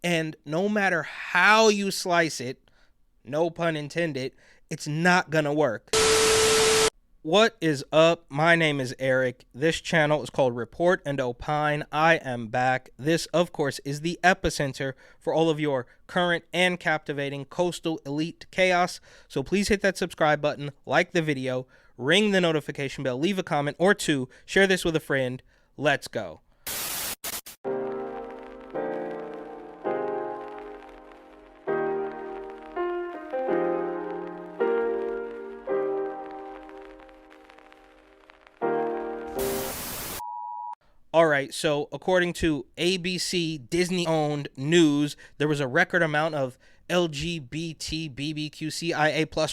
And no matter how you slice it, no pun intended, it's not gonna work. What is up? My name is Eric. This channel is called Report and Opine. I am back. This, of course, is the epicenter for all of your current and captivating coastal elite chaos. So please hit that subscribe button, like the video, ring the notification bell, leave a comment or two, share this with a friend. Let's go. All right, so according to ABC Disney-owned news, there was a record amount of LGBTQCIA+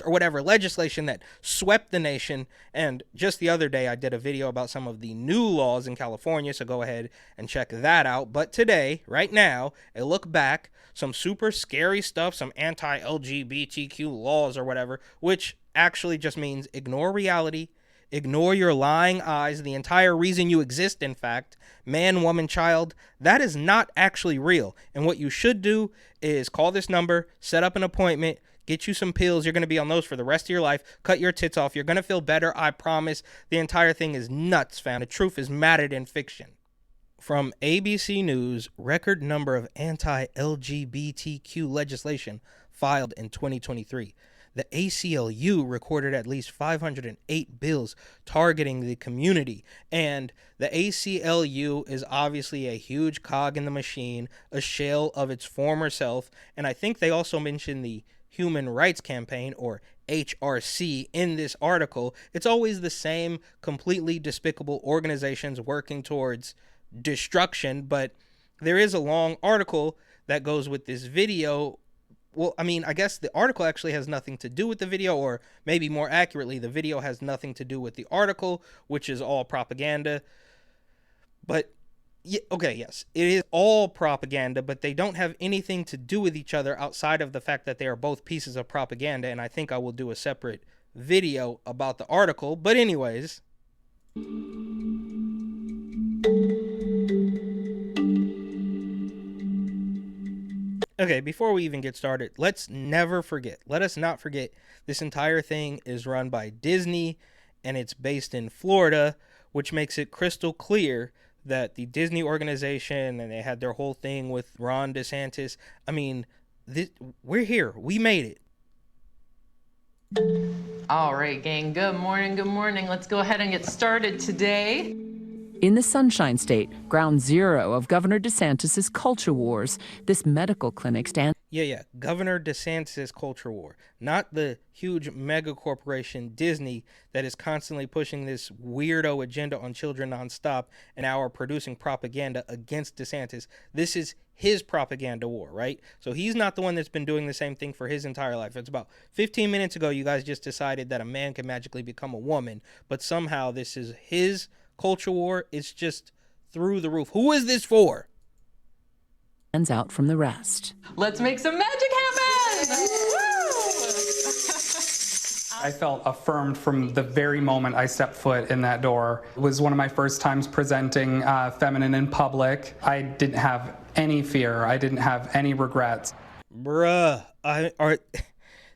or whatever legislation that swept the nation. And just the other day, I did a video about some of the new laws in California, so go ahead and check that out. But today, right now, a look back, some super scary stuff, some anti-LGBTQ laws or whatever, which actually just means ignore reality. Ignore your lying eyes. The entire reason you exist, in fact, man, woman, child, that is not actually real. And what you should do is call this number, set up an appointment, get you some pills. You're going to be on those for the rest of your life. Cut your tits off. You're going to feel better. I promise. The entire thing is nuts, fam. The truth is matted in fiction. From ABC News, record number of anti-LGBTQ legislation filed in 2023. The ACLU recorded at least 508 bills targeting the community, and the ACLU is obviously a huge cog in the machine, a shell of its former self, and I think they also mentioned the Human Rights Campaign, or HRC, in this article. It's always the same completely despicable organizations working towards destruction, but there is a long article that goes with this video. Well, I mean, I guess the article actually has nothing to do with the video, or maybe more accurately, the video has nothing to do with the article, which is all propaganda. But, yeah, okay, yes, it is all propaganda, but they don't have anything to do with each other outside of the fact that they are both pieces of propaganda, and I think I will do a separate video about the article. But anyways... Okay, before we even get started, let us not forget, this entire thing is run by Disney, and it's based in Florida, which makes it crystal clear that the Disney organization, and they had their whole thing with Ron DeSantis. I mean, we're here. We made it. All right, gang. Good morning. Good morning. Let's go ahead and get started today. In the Sunshine State, ground zero of Governor DeSantis' culture wars, this medical clinic stands. Yeah, Governor DeSantis' culture war, not the huge mega corporation Disney that is constantly pushing this weirdo agenda on children nonstop and now are producing propaganda against DeSantis. This is his propaganda war, right? So he's not the one that's been doing the same thing for his entire life. It's about 15 minutes ago, you guys just decided that a man can magically become a woman, but somehow this is his culture war. Is just through the roof. Who is this for? Stands out from the rest. Let's make some magic happen! I felt affirmed from the very moment I stepped foot in that door. It was one of my first times presenting feminine in public. I didn't have any fear. I didn't have any regrets. Bruh,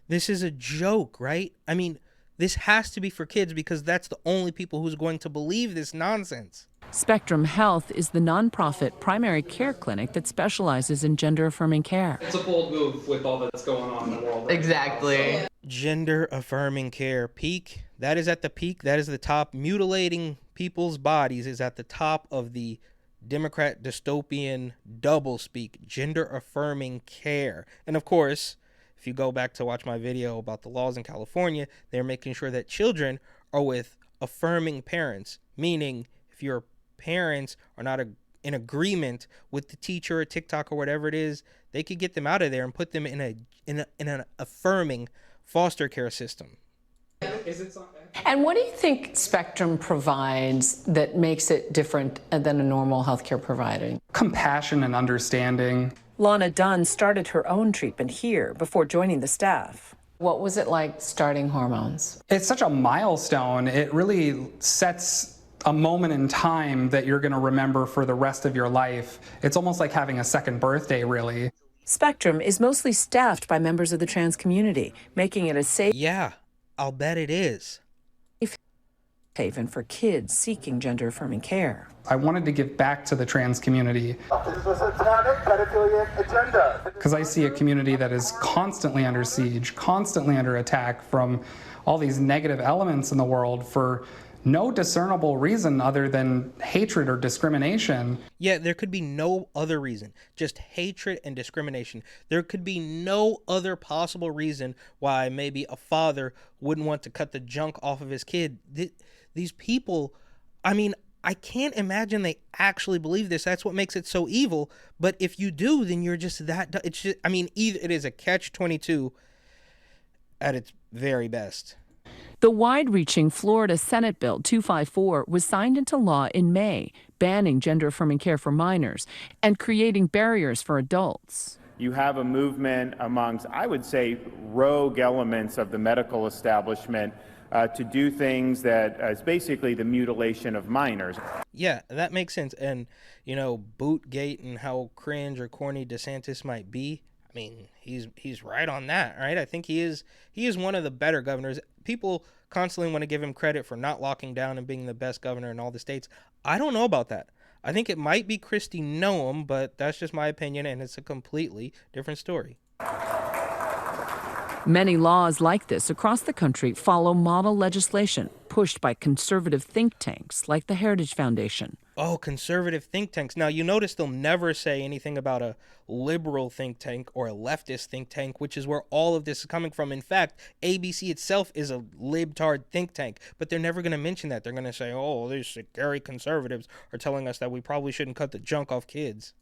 this is a joke, right? I mean, this has to be for kids because that's the only people who's going to believe this nonsense. Spectrum Health is the nonprofit primary care clinic that specializes in gender-affirming care. It's a bold move with all that's going on in the world. Exactly. Now, so. Gender-affirming care. Peak. That is at the peak. That is the top. Mutilating people's bodies is at the top of the Democrat dystopian doublespeak. Gender-affirming care. And of course, if you go back to watch my video about the laws in California, they're making sure that children are with affirming parents, meaning if your parents are not in agreement with the teacher or TikTok or whatever it is, they could get them out of there and put them in an affirming foster care system. And what do you think Spectrum provides that makes it different than a normal healthcare provider? Compassion and understanding. Lana Dunn started her own treatment here before joining the staff. What was it like starting hormones? It's such a milestone. It really sets a moment in time that you're going to remember for the rest of your life. It's almost like having a second birthday, really. Spectrum is mostly staffed by members of the trans community, making it a safe Yeah, I'll bet it is. haven for kids seeking gender-affirming care. I wanted to give back to the trans community because I see a community that is constantly under siege, constantly under attack from all these negative elements in the world for no discernible reason other than hatred or discrimination. Yeah, there could be no other reason, just hatred and discrimination. There could be no other possible reason why maybe a father wouldn't want to cut the junk off of his kid. These people, I mean, I can't imagine they actually believe this. That's what makes it so evil. But if you do, then you're just that. It's just, I mean, either it is a catch-22 at its very best. The wide-reaching Florida Senate Bill 254 was signed into law in May, banning gender-affirming care for minors and creating barriers for adults. You have a movement amongst, I would say, rogue elements of the medical establishment to do things that is basically the mutilation of minors. Yeah, that makes sense. And, you know, Bootgate and how cringe or corny DeSantis might be, I mean, he's right on that, right? I think he is one of the better governors. People constantly want to give him credit for not locking down and being the best governor in all the states. I don't know about that. I think it might be Kristi Noem, but that's just my opinion, and it's a completely different story. Many laws like this across the country follow model legislation pushed by conservative think tanks like the Heritage Foundation. Oh, conservative think tanks. Now, you notice they'll never say anything about a liberal think tank or a leftist think tank, which is where all of this is coming from. In fact, ABC itself is a libtard think tank, but they're never going to mention that. They're going to say, oh, these scary conservatives are telling us that we probably shouldn't cut the junk off kids.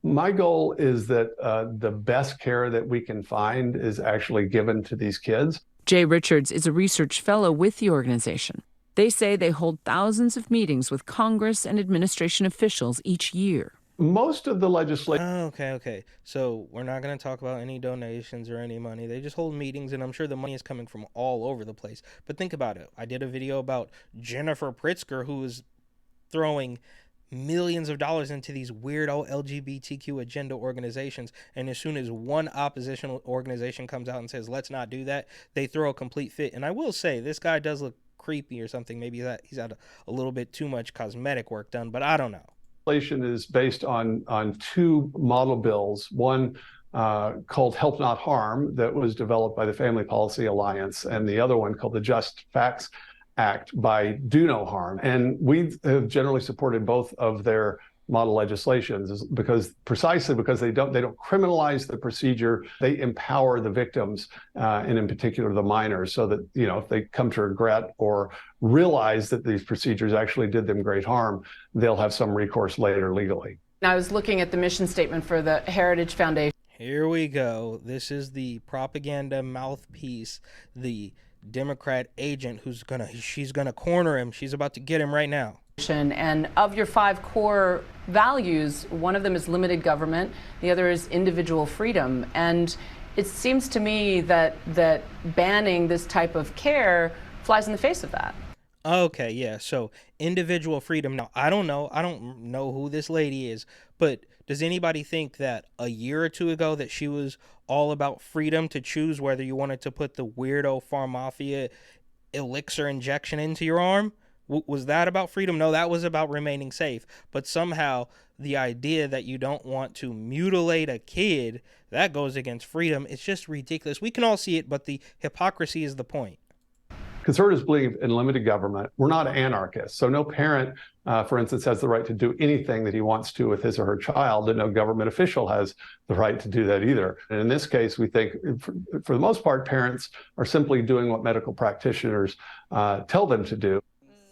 My goal is that the best care that we can find is actually given to these kids. Jay Richards is a research fellow with the organization. They say they hold thousands of meetings with Congress and administration officials each year. Most of the legislation. Okay. So we're not going to talk about any donations or any money. They just hold meetings, and I'm sure the money is coming from all over the place. But think about it. I did a video about Jennifer Pritzker, who is throwing millions of dollars into these weirdo LGBTQ agenda organizations, and as soon as one oppositional organization comes out and says let's not do that, they throw a complete fit. And I will say, this guy does look creepy or something. Maybe that he's had a little bit too much cosmetic work done, but I don't know. Legislation is based on two model bills. One called Help Not Harm that was developed by the Family Policy Alliance, and the other one called the Just Facts Act by Do No Harm. And we have generally supported both of their model legislations precisely because they don't criminalize the procedure. They empower the victims, and in particular the minors, so that, you know, if they come to regret or realize that these procedures actually did them great harm, they'll have some recourse later legally. I was looking at the mission statement for the Heritage Foundation. Here we go. This is the propaganda mouthpiece, the Democrat agent she's gonna corner him. She's about to get him right now. And of your 5 core values, one of them is limited government, the other is individual freedom. And it seems to me that banning this type of care flies in the face of that. Okay, yeah. So individual freedom. Now, I don't know who this lady is, but does anybody think that a year or two ago that she was all about freedom to choose whether you wanted to put the weirdo pharmafia elixir injection into your arm? Was that about freedom? No, that was about remaining safe. But somehow the idea that you don't want to mutilate a kid, that goes against freedom. It's just ridiculous. We can all see it, but the hypocrisy is the point. Conservatives believe in limited government. We're not anarchists. So no parent, for instance, has the right to do anything that he wants to with his or her child, and no government official has the right to do that either. And in this case, we think, for the most part, parents are simply doing what medical practitioners tell them to do.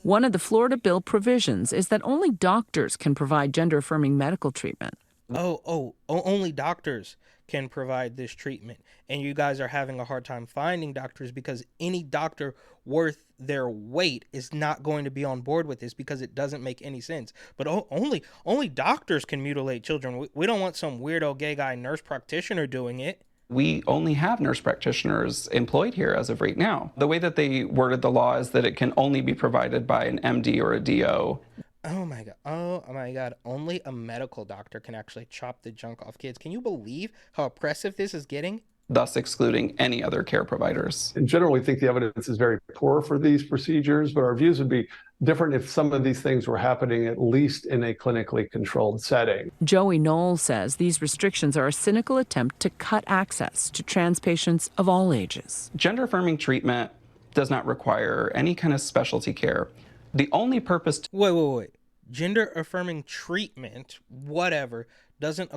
One of the Florida bill provisions is that only doctors can provide gender-affirming medical treatment. Only doctors can provide this treatment. And you guys are having a hard time finding doctors because any doctor worth their weight is not going to be on board with this because it doesn't make any sense. But only doctors can mutilate children. We don't want some weirdo gay guy nurse practitioner doing it. We only have nurse practitioners employed here as of right now. The way that they worded the law is that it can only be provided by an MD or a DO. Oh my god. Oh my god. Only a medical doctor can actually chop the junk off kids. Can you believe how oppressive this is getting? thus excluding any other care providers. In general, we think the evidence is very poor for these procedures, but our views would be different if some of these things were happening at least in a clinically controlled setting. Joey Knowles says these restrictions are a cynical attempt to cut access to trans patients of all ages. Gender affirming treatment does not require any kind of specialty care. The only purpose Wait. Gender affirming treatment, whatever, doesn't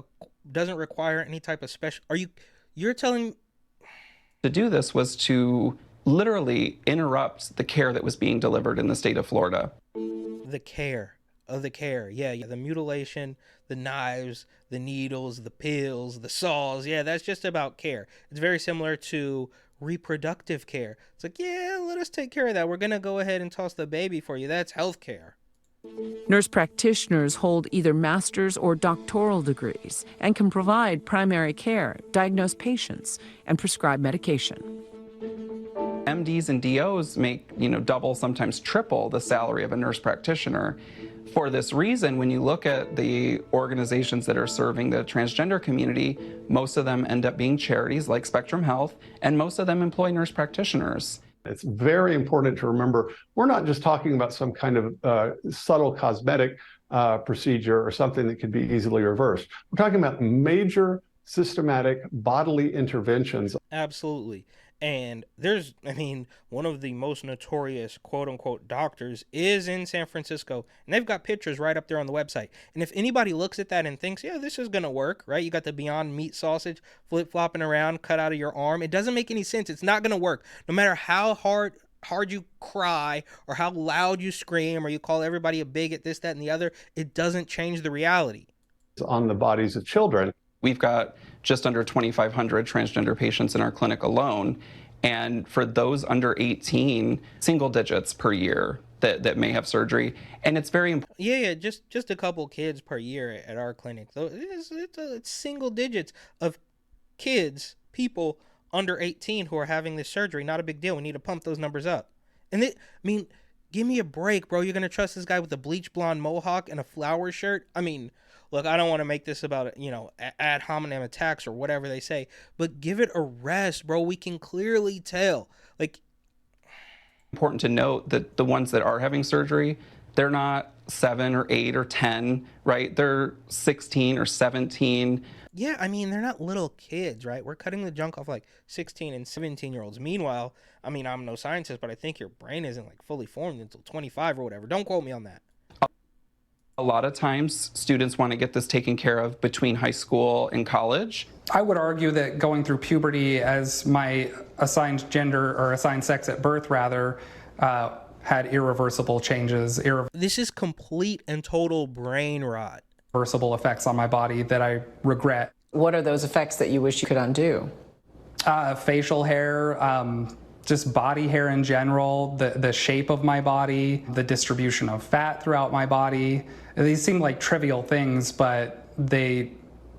require any type of special. You're telling to do this was to literally interrupt the care that was being delivered in the state of Florida. the care. Yeah, the mutilation, the knives, the needles, the pills, the saws. Yeah, that's just about care. It's very similar to reproductive care. It's like, yeah, let us take care of that. We're going to go ahead and toss the baby for you. That's health care. Nurse practitioners hold either master's or doctoral degrees and can provide primary care, diagnose patients, and prescribe medication. MDs and DOs make, double, sometimes triple the salary of a nurse practitioner. For this reason, when you look at the organizations that are serving the transgender community, most of them end up being charities like Spectrum Health, and most of them employ nurse practitioners. It's very important to remember, we're not just talking about some kind of subtle cosmetic procedure or something that could be easily reversed. We're talking about major systematic bodily interventions. Absolutely. And one of the most notorious quote unquote doctors is in San Francisco, and they've got pictures right up there on the website. And if anybody looks at that and thinks, yeah, this is going to work, right? You got the Beyond Meat sausage flip flopping around, cut out of your arm. It doesn't make any sense. It's not going to work. No matter how hard you cry or how loud you scream or you call everybody a bigot, this, that, and the other, it doesn't change the reality. On the bodies of children. We've got just under 2,500 transgender patients in our clinic alone. And for those under 18, single digits per year that may have surgery. And it's very important. Yeah, just a couple kids per year at our clinic. So it's single digits of kids, people under 18 who are having this surgery. Not a big deal. We need to pump those numbers up. And give me a break, bro. You're going to trust this guy with a bleach blonde mohawk and a flower shirt? Look, I don't want to make this about, ad hominem attacks or whatever they say, but give it a rest, bro. We can clearly tell. Important to note that the ones that are having surgery, they're not 7 or 8 or 10, right? They're 16 or 17. Yeah, they're not little kids, right? We're cutting the junk off 16 and 17-year-olds. Meanwhile, I'm no scientist, but I think your brain isn't fully formed until 25 or whatever. Don't quote me on that. A lot of times, students want to get this taken care of between high school and college. I would argue that going through puberty as my assigned gender or assigned sex at birth, rather, had irreversible changes, This is complete and total brain rot. Irreversible effects on my body that I regret. What are those effects that you wish you could undo? Facial hair, just body hair in general, the shape of my body, the distribution of fat throughout my body. These seem like trivial things, but they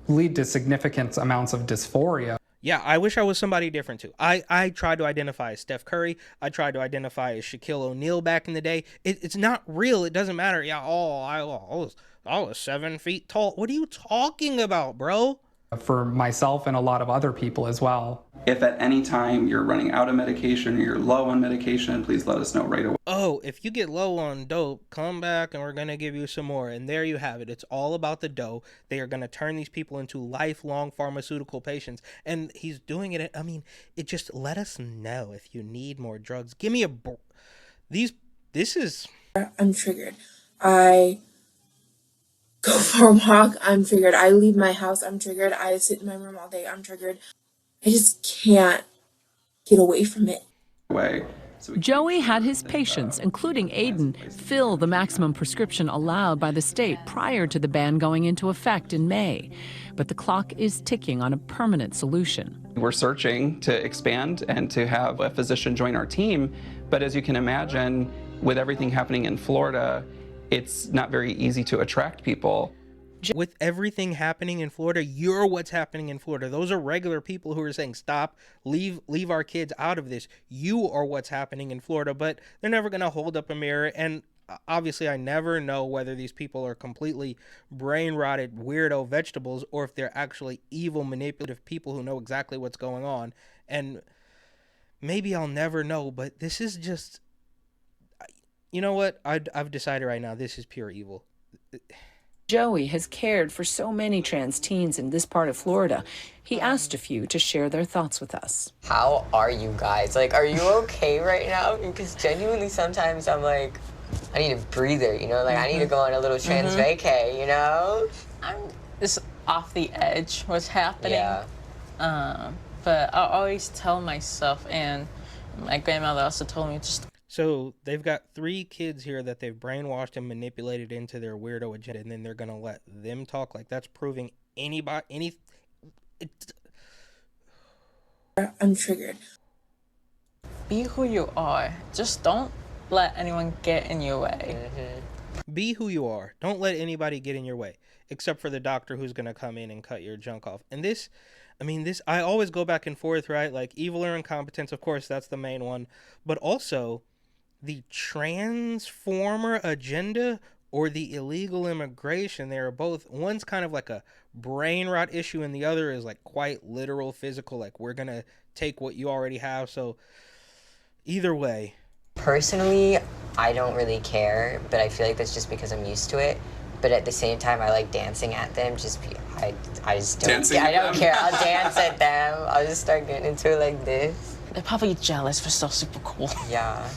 lead to significant amounts of dysphoria. Yeah, I wish I was somebody different too. I tried to identify as Steph Curry. I tried to identify as Shaquille O'Neal back in the day. It's not real. It doesn't matter. Yeah, I was 7 feet tall. What are you talking about, bro? For myself and a lot of other people as well. If at any time you're running out of medication or you're low on medication, please let us know right away. Oh, if you get low on dope, come back and we're going to give you some more. And there you have it. It's all about the dough. They are going to turn these people into lifelong pharmaceutical patients. And he's doing it. It just let us know if you need more drugs. Give me this is. I'm triggered. I go for a walk, I'm triggered. I leave my house, I'm triggered. I sit in my room all day, I'm triggered. I just can't get away from it. Joey had his patients, including Aiden, fill the maximum prescription allowed by the state prior to the ban going into effect in May. But the clock is ticking on a permanent solution. We're searching to expand and to have a physician join our team. But as you can imagine, with everything happening in Florida, it's not very easy to attract people. With everything happening in Florida, you're what's happening in Florida. Those are regular people who are saying, stop, leave our kids out of this. You are what's happening in Florida, but they're never going to hold up a mirror. And obviously I never know whether these people are completely brain rotted weirdo vegetables or if they're actually evil manipulative people who know exactly what's going on. And maybe I'll never know, but this is just, you know what, I've decided right now, this is pure evil. Joey has cared for so many trans teens in this part of Florida. He asked a few to share their thoughts with us. How are you guys? Like, are you okay right now? Because genuinely sometimes I'm like, I need a breather, you know? Like, I need to go on a little trans vacay, you know? It's off the edge what's happening. Yeah. But I always tell myself, and my grandmother also told me, just. So they've got 3 kids here that they've brainwashed and manipulated into their weirdo agenda, and then they're gonna let them talk. Like, that's proving I'm triggered. Be who you are. Just don't let anyone get in your way. Be who you are. Don't let anybody get in your way, except for the doctor who's gonna come in and cut your junk off. And this, I always go back and forth, right? Like, evil or incompetence, of course, that's the main one, but also the transformer agenda or the illegal immigration. They are both, one's kind of like a brain rot issue and the other is like quite literal, physical, like we're gonna take what you already have. So either way, Personally, I don't really care, but I feel like that's just because I'm used to it. But at the same time, I like dancing at them. I just don't. I don't care. I'll dance at them. I'll just start getting into it like this. They're probably jealous for so super cool. Yeah.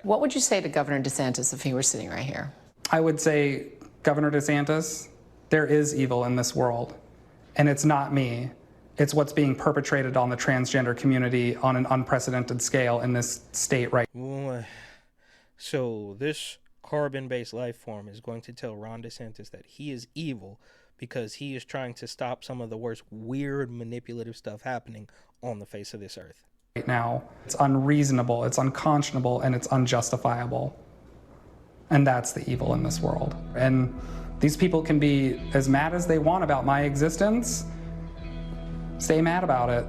What would you say to Governor DeSantis if he were sitting right here? I would say, Governor DeSantis, there is evil in this world, and it's not me. It's what's being perpetrated on the transgender community on an unprecedented scale in this state right now. So this carbon-based life form is going to tell Ron DeSantis that he is evil because he is trying to stop some of the worst weird manipulative stuff happening on the face of this earth. Right now, it's unreasonable, it's unconscionable, and it's unjustifiable. And that's the evil in this world. And these people can be as mad as they want about my existence. Stay mad about it.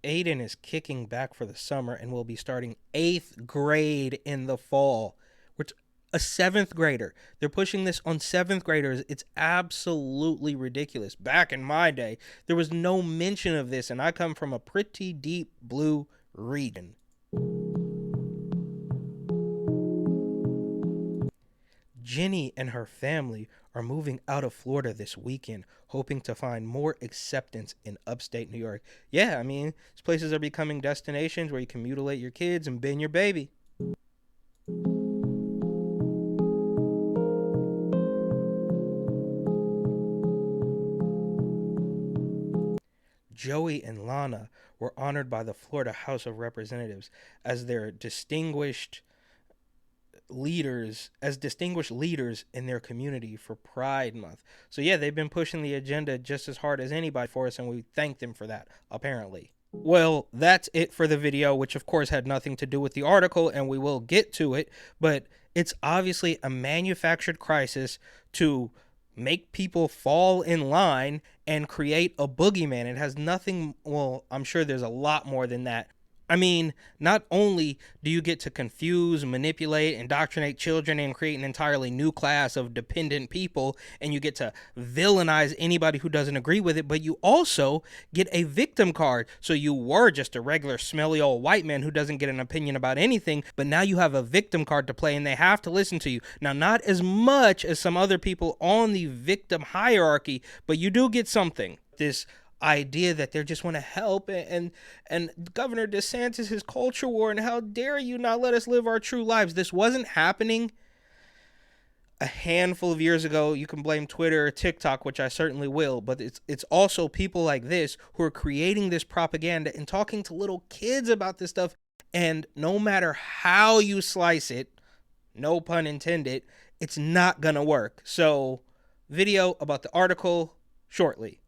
Aiden is kicking back for the summer and will be starting 8th grade in the fall. Which a 7th grader. They're pushing this on 7th graders. It's absolutely ridiculous. Back in my day, there was no mention of this, and I come from a pretty deep blue region. Jenny and her family are moving out of Florida this weekend, hoping to find more acceptance in upstate New York. Yeah, these places are becoming destinations where you can mutilate your kids and bin your baby. Joey and Lana were honored by the Florida House of Representatives as their distinguished leaders in their community for Pride Month. So yeah, they've been pushing the agenda just as hard as anybody for us, and we thank them for that, apparently. Well, that's it for the video, which of course had nothing to do with the article, and we will get to it, but it's obviously a manufactured crisis to make people fall in line and create a boogeyman. It has nothing, well, I'm sure there's a lot more than that. Not only do you get to confuse, manipulate, indoctrinate children and create an entirely new class of dependent people, and you get to villainize anybody who doesn't agree with it, but you also get a victim card. So you were just a regular smelly old white man who doesn't get an opinion about anything, but now you have a victim card to play and they have to listen to you. Now, not as much as some other people on the victim hierarchy, but you do get something. This idea that they just want to help, and Governor DeSantis, his culture war, and how dare you not let us live our true lives. This wasn't happening a handful of years ago. You can blame Twitter or TikTok, which I certainly will, but it's also people like this who are creating this propaganda and talking to little kids about this stuff, and no matter how you slice it, no pun intended, it's not gonna work. So video about the article shortly.